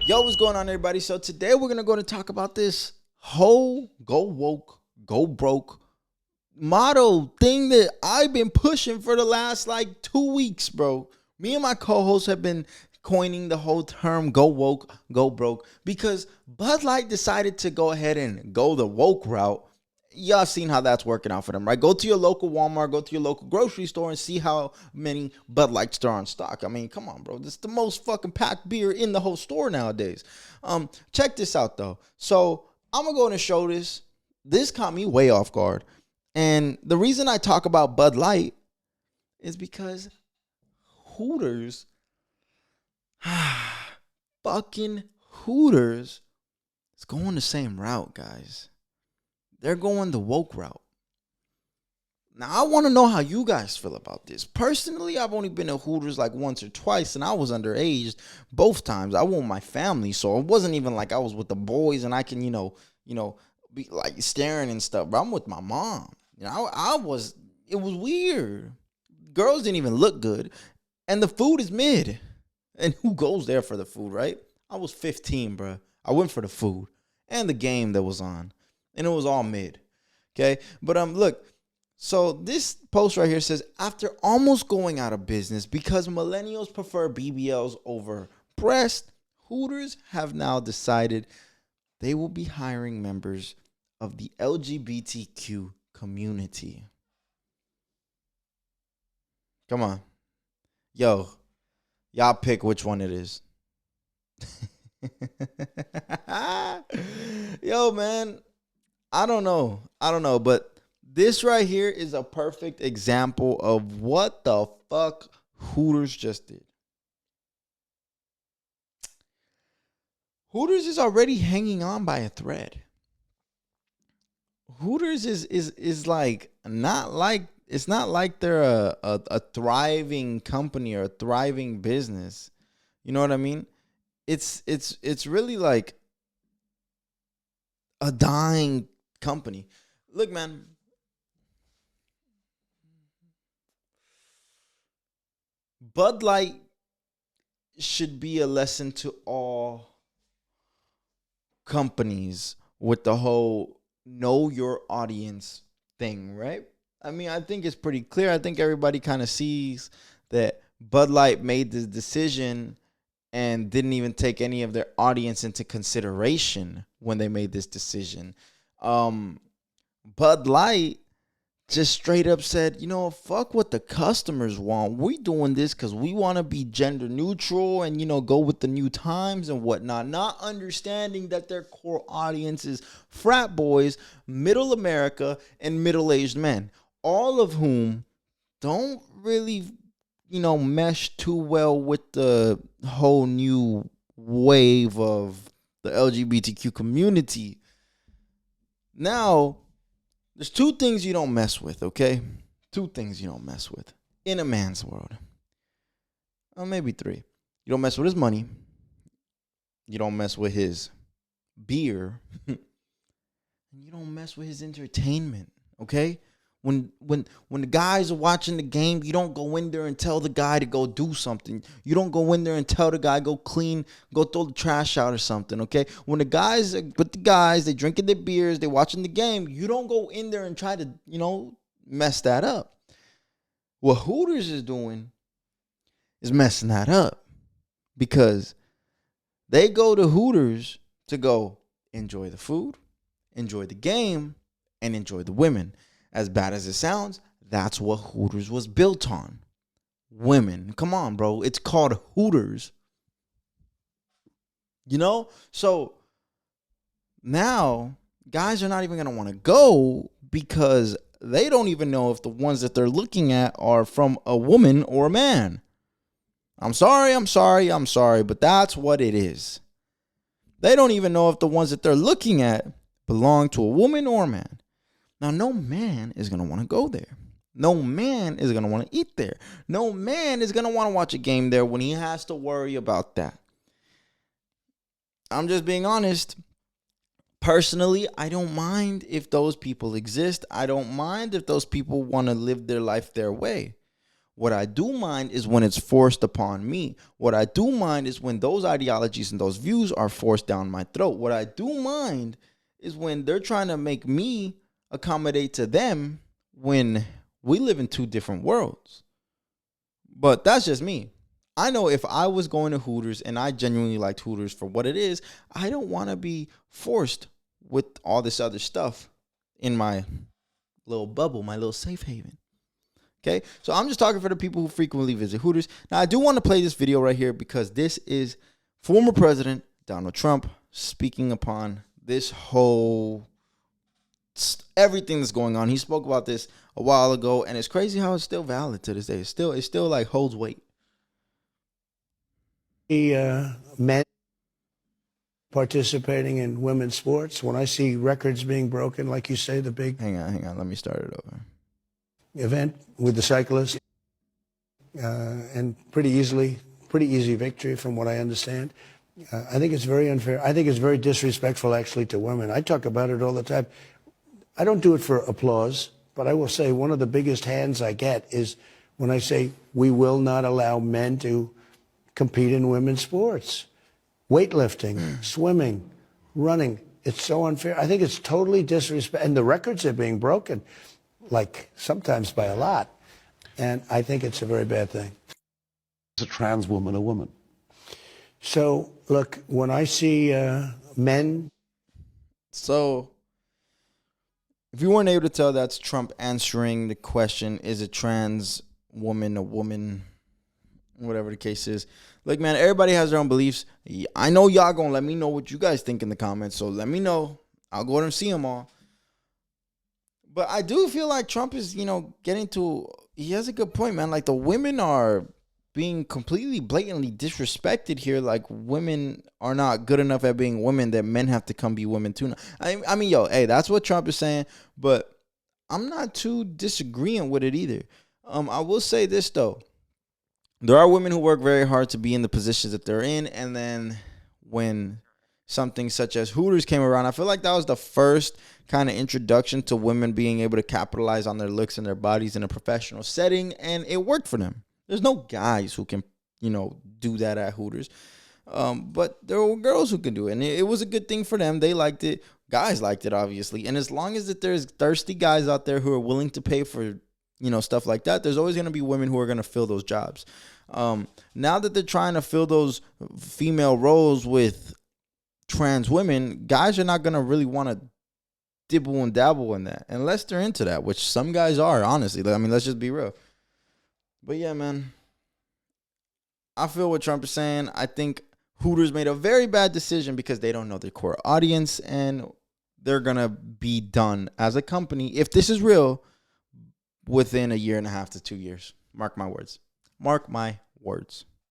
Yo, what's going on, everybody? So today we're gonna go to talk about this whole go woke, go broke motto thing that I've been pushing for the last like 2 weeks, bro. Me and my co-host have been coining the whole term go woke, go broke because Bud Light decided to go ahead and go the woke route. Y'all seen how that's working out for them, right? Go to your local Walmart, go to your local grocery store and see how many Bud Lights there are in stock. I mean, come on, bro. This is the most fucking packed beer in the whole store nowadays. Check this out though. So I'm gonna go and show this. This caught me way off guard. And the reason I talk about Bud Light is because Hooters, fucking Hooters, is going the same route, guys. They're going the woke route. Now, I want to know how you guys feel about this. Personally, I've only been to Hooters like once or twice, and I was underage both times. I went with my family, so it wasn't even like I was with the boys and I can, be like staring and stuff. But I'm with my mom. It was weird. Girls didn't even look good, and the food is mid. And who goes there for the food, right? I was 15, bro. I went for the food and the game that was on, and it was all mid. Okay, but look. So this post right here says, after almost going out of business because millennials prefer BBLs over breast, Hooters have now decided they will be hiring members of the LGBTQ community. Come on. Yo, y'all pick which one it is. Yo, man, I don't know, but this right here is a perfect example of what the fuck Hooters just did. Hooters is already hanging on by a thread. Hooters is like not like it's not like they're a thriving company or a thriving business. You know what I mean? It's really like a dying company. Look, man. Bud Light should be a lesson to all companies with the whole know your audience thing, right? I mean, I think it's pretty clear. I think everybody kind of sees that Bud Light made this decision and didn't even take any of their audience into consideration when they made this decision. Bud Light just straight up said, fuck what the customers want. We doing this because we want to be gender neutral and, go with the new times and whatnot. Not understanding that their core audience is frat boys, middle America, and middle-aged men. All of whom don't really, mesh too well with the whole new wave of the LGBTQ community. Now, there's two things you don't mess with, okay? Two things you don't mess with in a man's world. Or maybe three. You don't mess with his money. You don't mess with his beer. And you don't mess with his entertainment, okay? When the guys are watching the game, you don't go in there and tell the guy to go do something. You don't go in there and tell the guy go clean, go throw the trash out or something, okay? When the guys, they drinking their beers, they watching the game, you don't go in there and try to, mess that up. What Hooters is doing is messing that up because they go to Hooters to go enjoy the food, enjoy the game, and enjoy the women. As bad as it sounds, that's what Hooters was built on. Women. Come on, bro. It's called Hooters. So now guys are not even going to want to go because they don't even know if the ones that they're looking at are from a woman or a man. I'm sorry, but that's what it is. They don't even know if the ones that they're looking at belong to a woman or a man. Now, no man is going to want to go there. No man is going to want to eat there. No man is going to want to watch a game there when he has to worry about that. I'm just being honest. Personally, I don't mind if those people exist. I don't mind if those people want to live their life their way. What I do mind is when it's forced upon me. What I do mind is when those ideologies and those views are forced down my throat. What I do mind is when they're trying to make me accommodate to them when we live in two different worlds. But that's just me. I know if I was going to Hooters and I genuinely liked Hooters for what it is, I don't want to be forced with all this other stuff in my little bubble, my little safe haven. Okay, so I'm just talking for the people who frequently visit Hooters. Now, I do want to play this video right here because this is former President Donald Trump speaking upon this whole everything that's going on. He spoke about this a while ago, and it's crazy how it's still valid to this day. It still like holds weight. Men participating in women's sports. When I see records being broken, like you say, the big Hang on. Let me start it over. Event with the cyclist, and pretty easy victory from what I understand. I think it's very unfair. I think it's very disrespectful, actually, to women. I talk about it all the time. I don't do it for applause, but I will say one of the biggest hands I get is when I say we will not allow men to compete in women's sports. Weightlifting, swimming, running. It's so unfair. I think it's totally disrespectful. And the records are being broken, like sometimes by a lot. And I think it's a very bad thing. Is a trans woman a woman? So, look, when I see men. So, if you weren't able to tell, that's Trump answering the question, is a trans woman a woman? Whatever the case is. Look, man, everybody has their own beliefs. I know y'all gonna let me know what you guys think in the comments. So let me know. I'll go and see them all. But I do feel like Trump is, getting to, he has a good point, man. Like, the women are being completely blatantly disrespected here. Like, women are not good enough at being women, that men have to come be women too. I mean, hey, that's what Trump is saying, but I'm not too disagreeing with it either. I will say this, though. There are women who work very hard to be in the positions that they're in, and then when something such as Hooters came around, I feel like that was the first kind of introduction to women being able to capitalize on their looks and their bodies in a professional setting, and it worked for them. There's no guys who can, do that at Hooters, but there were girls who can do it, and it was a good thing for them. They liked it. Guys liked it, obviously, and as long as that there's thirsty guys out there who are willing to pay for, stuff like that, there's always going to be women who are going to fill those jobs. Now that they're trying to fill those female roles with trans women, guys are not going to really want to dibble and dabble in that unless they're into that, which some guys are, honestly. I mean, let's just be real. But yeah, man, I feel what Trump is saying. I think Hooters made a very bad decision because they don't know their core audience, and they're going to be done as a company, if this is real, within a year and a half to 2 years. Mark my words. Mark my words.